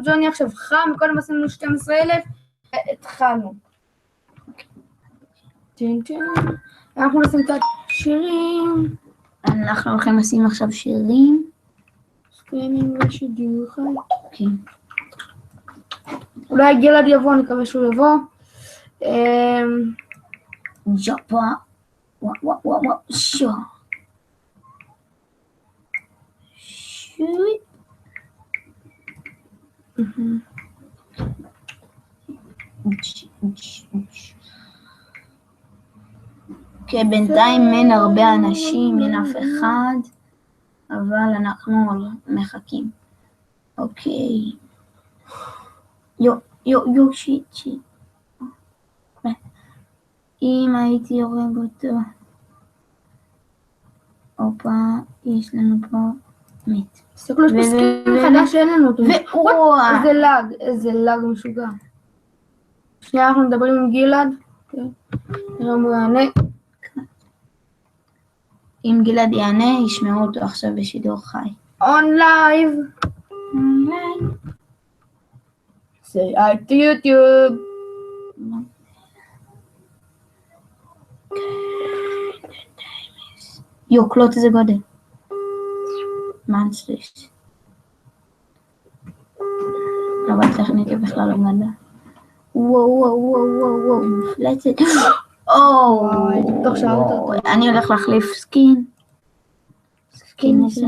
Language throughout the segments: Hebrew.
ג'וני עכשיו חם, קודם עשינו 12,000, התחלנו. אנחנו נשים קצת שירים. אנחנו הולכים לשים עכשיו שירים. סקרינים ושידור חי. כן. אולי גלעד יבוא, נקווה שהוא יבוא. ג'ופה. וואו, שו. שוי. כן, בינתיים אין הרבה אנשים, אין אף אחד, אבל אנחנו מחכים. אוקיי. יו, שיט. אם הייתי הורג אותו. הופה, יש לנו פה מת. תסתכלו, יש פה סקין חדש שאין לנו אותו. איזה לג משוגע. שנייה, אנחנו מדברים עם גלעד. נראה אם הוא יענה. אם גלעד יענה, ישמעו אותו עכשיו בשידור חי. On live. Say hi to YouTube. קלוט איזה גודל. מאנסטריש. אבל טכנית היא בכלל לא גדולה. וואו, מפלצת. תוך שעה אותו. אני הולך להחליף סקין. סקין איזה,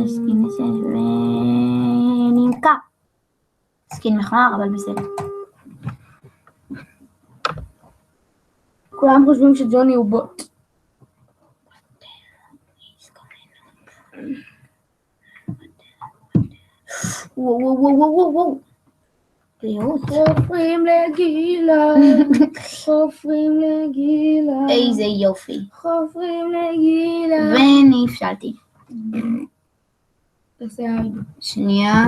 ונמכר. סקין מכוער, אבל בסדר. כולם חושבים שג'וני הוא בוט. וואו. חופרים לגלעד. איזה יופי. חופרים לגלעד. ונפשלתי. תעשה הייד. שנייה.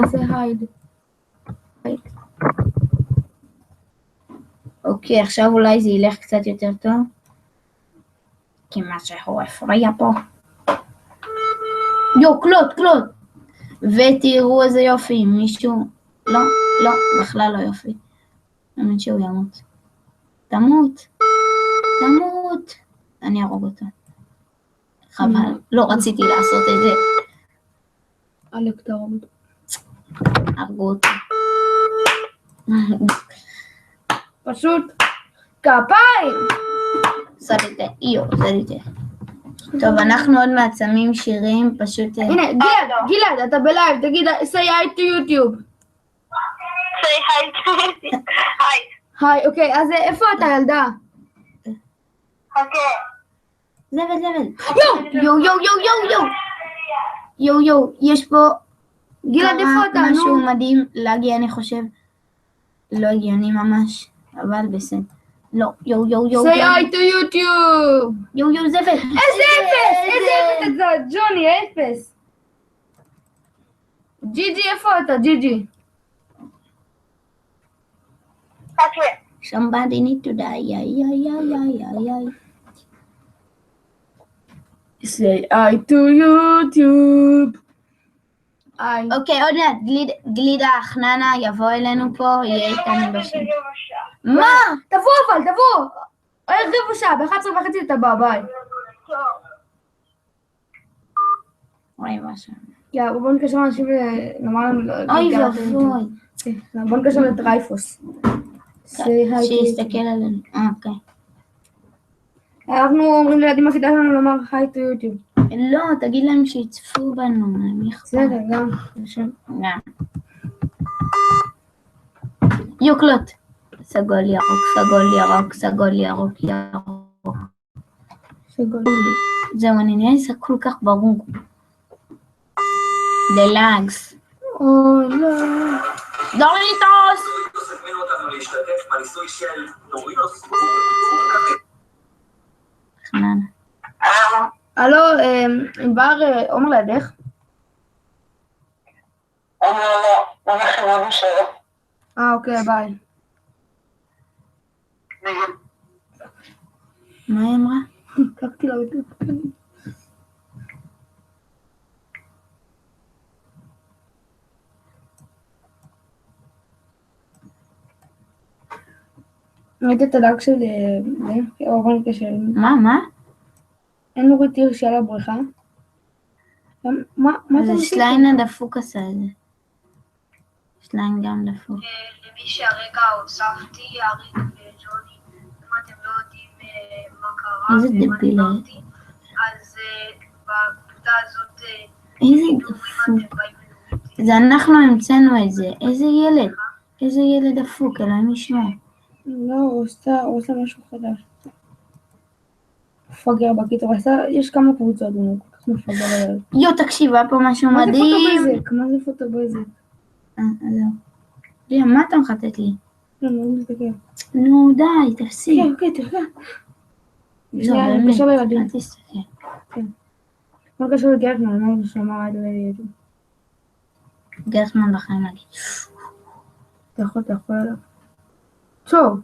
אוקיי, עכשיו אולי זה ילך קצת יותר טוב. כי מה שהוא הפריע פה. קלוט. ותראו איזה יופי, מישהו... לא, בכלל לא יופי. האמת שהוא ימות. תמות. אני ארוג אותו. חבל, לא רציתי לעשות את זה. אלק תרוג אותו. הרגו אותו. פשוט כפיים. סדתי. טוב, אנחנו עוד מעצמים שירים, פשוט... הנה, גלעד, אתה בלייב, תגיד, say hi to YouTube. say hi to YouTube. היי, אוקיי, אז איפה אתה, ילדה? אוקיי. זבל. יו, יש פה... גלעד, איפה אתה? משהו מדהים, להגיע, אני חושב. לא הגיוני ממש, אבל בסדר. לא, יו. say hi to YouTube. יו, זבל. איזה אפס אתה, ג'וני, אפס. ג'יג'י, איפה אתה, ג'יג'י? אוקיי. Somebody need to die. say hi to YouTube. אוקיי, עוד מעט, גלידה החננה יבוא אלינו פה, יהיה איתנו בשם. מה? תבוא. רבע שעה, ב-11:30 אתה בא, ביי. וואי, משהו. בוא נקשר לאנשים ונאמר... אוי ואבוי. בוא נקשר לטרייפוס. שיסתכל עלינו. אוקיי. אנחנו אומרים לילדים הכיתה שלנו לומר היי טו יוטיוב. לא, תגיד להם שיצפו בנו. בסדר, גם. יוקלוט. סגול ירוק. זהו, אני נראה זה כל כך ברור. דלאגס. אוי, לא. דוריטוס! תזמינו אותנו להשתתף בניסוי של דוריטוס. חנן. הלו, ענבר, עומר לידך? לא, אנחנו לא שלו. אוקיי, ביי. מה היא אמרה? קקתי לה בטוח. ראית את הדג של זה? בוא נתקשר. מה? אין לו רטיר שעל הבריכה? מה אתה זה עשית? שליין הדפוק עשה את זה. שליין גם דפוק. למי שהרגע הוספתי, אריק וג'וני, אם אתם לא יודעים מה קרה, איזה דביל. אז בקבוצה הזאת, איזה דפוק. זה אנחנו המצאנו את זה. איזה ילד דפוק, אלוהים ישמור. לא, הוא עושה משהו חדש. מפגר בקיצור, יש כמה קבוצות, הוא כל כך מפגר עליו. יו, תקשיבה פה משהו מה זה מדהים. פוטובייזק? מה זה פוטובייזק? זהו. ליה, מה אתה מחטט לי? לא, לא מסתכל. נו, די, תפסיק. אוקיי, תראה. זהו, באמת. קשר לילדים. אל תסתכל. מה קשור לגרטמן? אמרנו שאמר עד לילדים. גרסמן בחיים להגיד. אתה יכול עליו. טוב.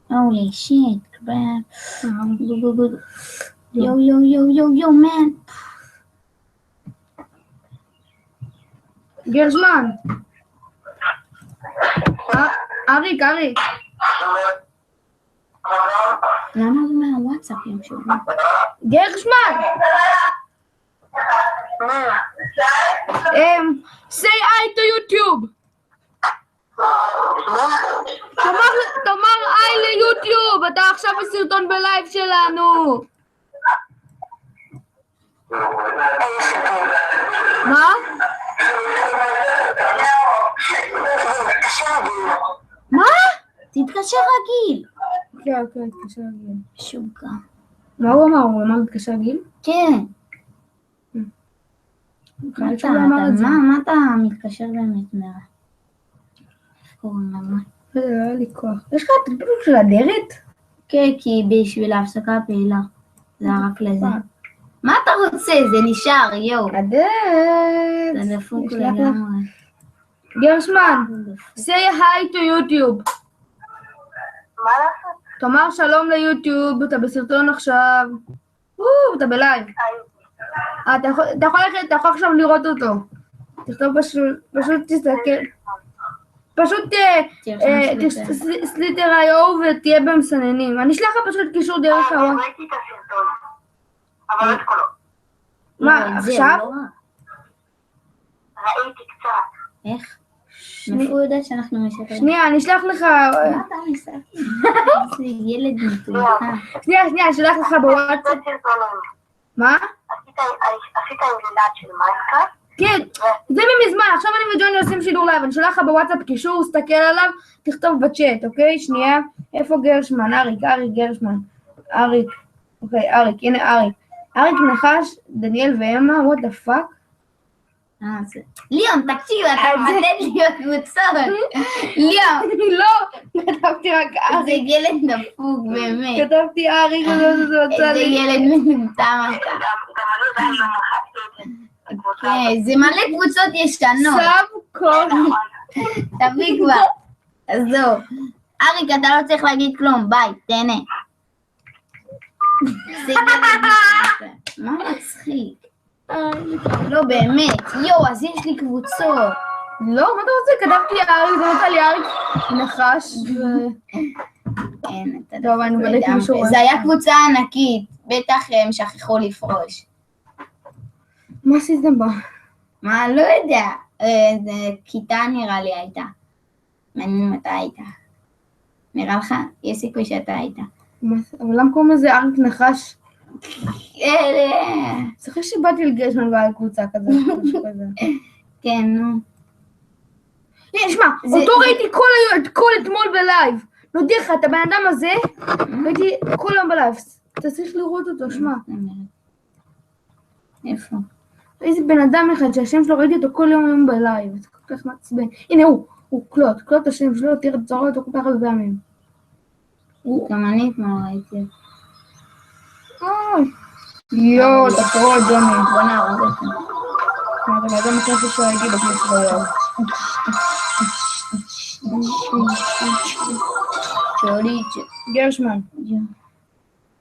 הולי שיט, קראפ. יו, מן. גרשמן. אריק. למה זה מהוואטסאפ ימשו? גרשמן! say hi to YouTube. תאמר היי ליוטיוב, אתה עכשיו בסרטון בלייב שלנו. מה? מה? תתקשר רגיל. כן, תתקשר רגיל. שוגע. מה הוא אמר? הוא אמר תתקשר רגיל? כן. מה אתה מתקשר באמת מה? לא היה לי כוח. יש לך את הפעילות של הדרת? כן, כי בשביל ההפסקה הפעילה. זה רק לזה. מה אתה רוצה? זה נשאר, יו. הדרת. זה דפוק לגמרי. גרשמן, say hi to YouTube. מה לעשות? תאמר שלום ליוטיוב, אתה בסרטון עכשיו. אתה בלייב. אתה יכול עכשיו לראות אותו. תכתוב פשוט תסתכל. פשוט סליטר איו ותהיה במסננים. אני אשלח לך פשוט קישור דרך אני ראיתי את הסרטון, אבל את קולו. מה, עכשיו? ראיתי קצת. איך? מאיפה הוא יודע שאנחנו משקרים? שנייה, אני אשלח לך... מה אתה מסתכל? איזה ילד מטומטם. שנייה, אני אשלח לך בוואטסאפ. מה? עשית עם גלעד של מיינקראפט? כן, זה ממזמן, עכשיו אני וג'וני עושים שידור לייב, אני שולח לך בוואטסאפ קישור, סתכל עליו, תכתוב בצ'אט, אוקיי? שנייה, איפה גרשמן? אריק גרשמן. אוקיי, אריק, הנה אריק. אריק נחש, דניאל ואמה, what the fuck? ליאון, תקשיב, אתה מתת להיות קבוצות. ליאון. לא, כתבתי רק אריק. זה ילד דפוק, באמת. כתבתי אריק, איזה ילד מטומטם אתה. גם אני זה היום מחצתי את זה. כן, זה מלא קבוצות ישנות. סב כל. תביא כבר. עזוב. אריק, אתה לא צריך להגיד כלום, ביי, תהנה. מה מצחיק? לא באמת, יו, אז יש לי קבוצות. לא, מה אתה רוצה? כתבתי אריק, זה נתן לי אריק נחש. טוב, אני בדקתי משהו. זה היה קבוצה ענקית, בטח הם שכחו לפרוש. מה עשיתם בה? מה, לא יודע. זה כיתה נראה לי הייתה. מעניין מתי הייתה. נראה לך? יש סיכוי שאתה היית. אבל למה קוראים לזה אריק נחש? זוכר שבאתי לגרשמן ועל קבוצה כזה. כן, נו. שמע, אותו ראיתי כל אתמול בלייב. נודיע לך, את הבן אדם הזה, ראיתי כל יום בלייב. אתה צריך לראות אותו, שמע. איפה? איזה בן אדם אחד שהשם שלו ראיתי אותו כל יום בלייב. זה כל כך מעצבן. הנה הוא קלוט השם שלו, תראה אותו כל כך הרבה ימים. גם אני אתמול ראיתי. יואו, אתה קורא ג'וני. בוא נהרוג אותם. מה, אתה אדם הכנס שרגיל בכנס ביום. גרשמן.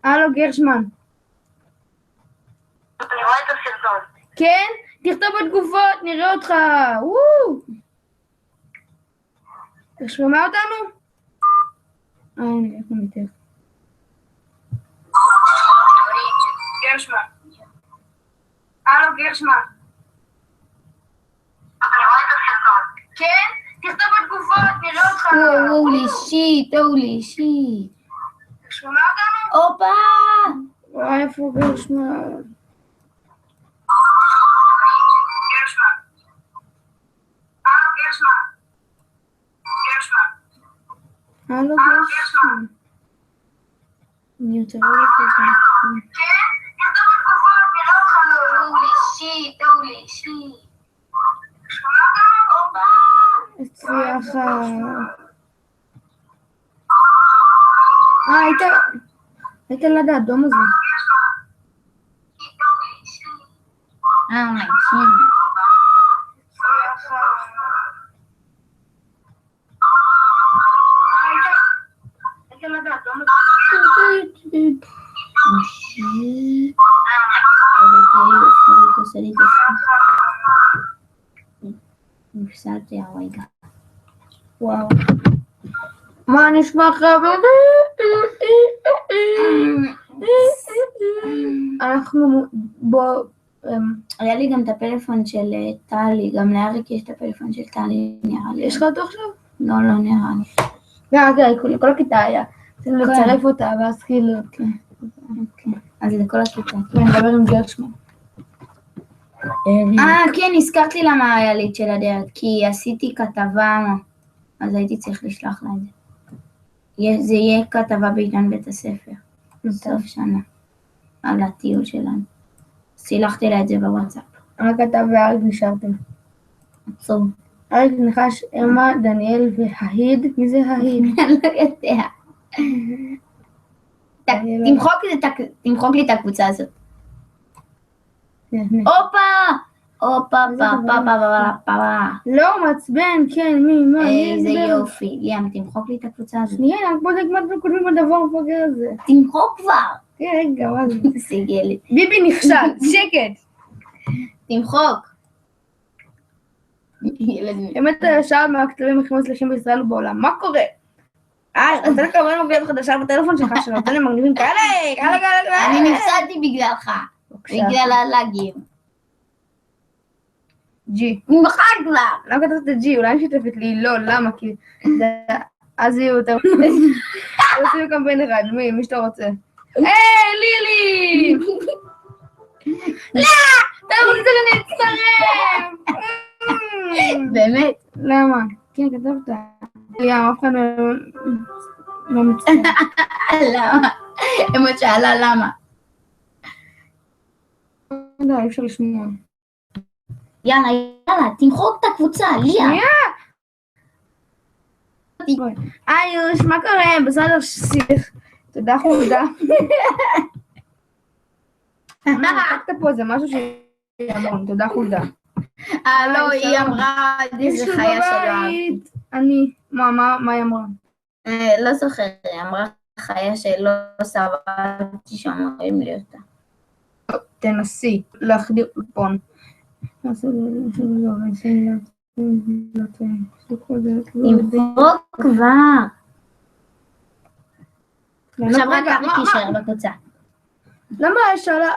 הלו גרשמן. אני רואה את הסרטון. כן? תכתוב בתגובות, נראה אותך. אתה שומע אותנו? הנה, איך הוא מתאר. גרשמן. הלו, גרשמן. אני רואה את הסרטון. כן? תכתוב בתגובות, נראה אותך. הולי שיט. שומע אותנו? הופה! וואי, איפה גרשמן? גרשמן. הלו, גרשמן. גרשמן. הלו, גרשמן. אני יותר אוהבת את זה. כן? תכתוב בתגובות, נראה אותך. הולי שיט. שומע אותנו? הופה! הצליחה. היית ליד האדום הזה. היית ליד האדום הזה. נפסלתי הרגע. וואו. מה נשמע חברים? אנחנו היה לי גם את הפלאפון של טלי, גם לאריק יש את הפלאפון של טלי, נראה לי. יש לך אותו עכשיו? לא נראה לי. כל הכיתה היה. צריך לצרף אותה, ואז כאילו... אוקיי. אז לכל הכיתה. כן, נדבר עם גרשמן. כן, הזכרת לי למה היה לי את של הדרך, כי עשיתי כתבה, אז הייתי צריך לשלוח לה את זה. זה יהיה כתבה בעיתון בית הספר, בסוף שנה, על הטיול שלנו. סילחתי לה את זה בוואטסאפ. רק אתה ואריק נשארתם. עצוב. אריק נחש, אמה, דניאל וההיד. מי זה ההיד? אני לא יודע. תמחוק לי את הקבוצה הזאת. הופה, פה. לא, מעצבן, כן, מי? איזה יופי. ליאם, תמחוק לי את הקבוצה הזאת. שנייה, רק בוא נגמר וכותבים בדבר המפגר הזה. תמחוק כבר. כן, רגע, מה זה? סיגלת. ביבי נכשל, שקט. תמחוק. באמת ישר מהכתבים הכי מצליחים בישראל ובעולם. מה קורה? רוצה לקבל מגביית חדשה בטלפון שלך שנותן לי מגניבים כאלה. אני נפסדתי בגללך. בגלל הלאגים. ג'י. נמחק כבר. למה כתבת ג'י? אולי משתפת לי? לא, למה? כי אז יהיו יותר... עושים קמפיין אחד, מי שאתה רוצה. לילי! לא! אתה לא רוצה להצטרף! באמת? למה? כן, כתבת. ליאם, אף אחד לא מצטרף. למה? אמא שאלה למה. לא, אי אפשר לשמוע. יאללה, תמחוק את הקבוצה, ליה. איוש, מה קורה? בסדר, שיח. תודה חמודה. מחקת פה, זה משהו שהיא אמרון, תודה חמודה. לא, היא אמרה איזה חיה שלא. אני, מה היא אמרה? לא זוכר, היא אמרה חיה שלא סברתי שאומרים לי אותה. תנסי להחדיר פון. תמחוק כבר. עכשיו רק אריק יישאר בקבוצה. למה יש עלה?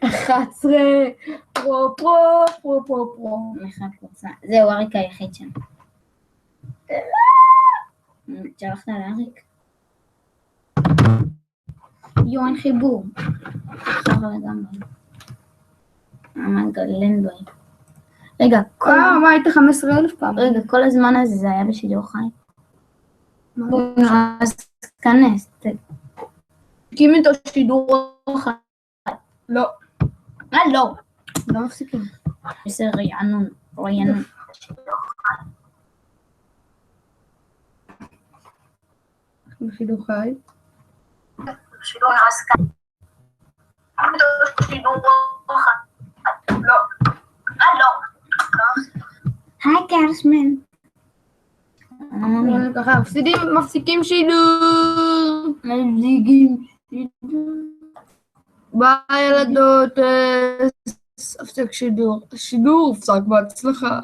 11 פרו. זהו, אריק היחיד שם. שלחת לאריק? אין חיבור. חבר לגמרי. גלנדוי. רגע, מה היית 15,000 פעם? רגע, כל הזמן הזה זה היה בשידור חי. אז כנס. תקים איתו שידור חי. לא. לא. לא מפסיקים. איזה רענון. בשידור חי. שידור עסקה. שידור חי. לא. היי גרשמן. ככה, מפסיקים שידור. ביי ילדות, הפסק שידור. השידור הופסק בהצלחה.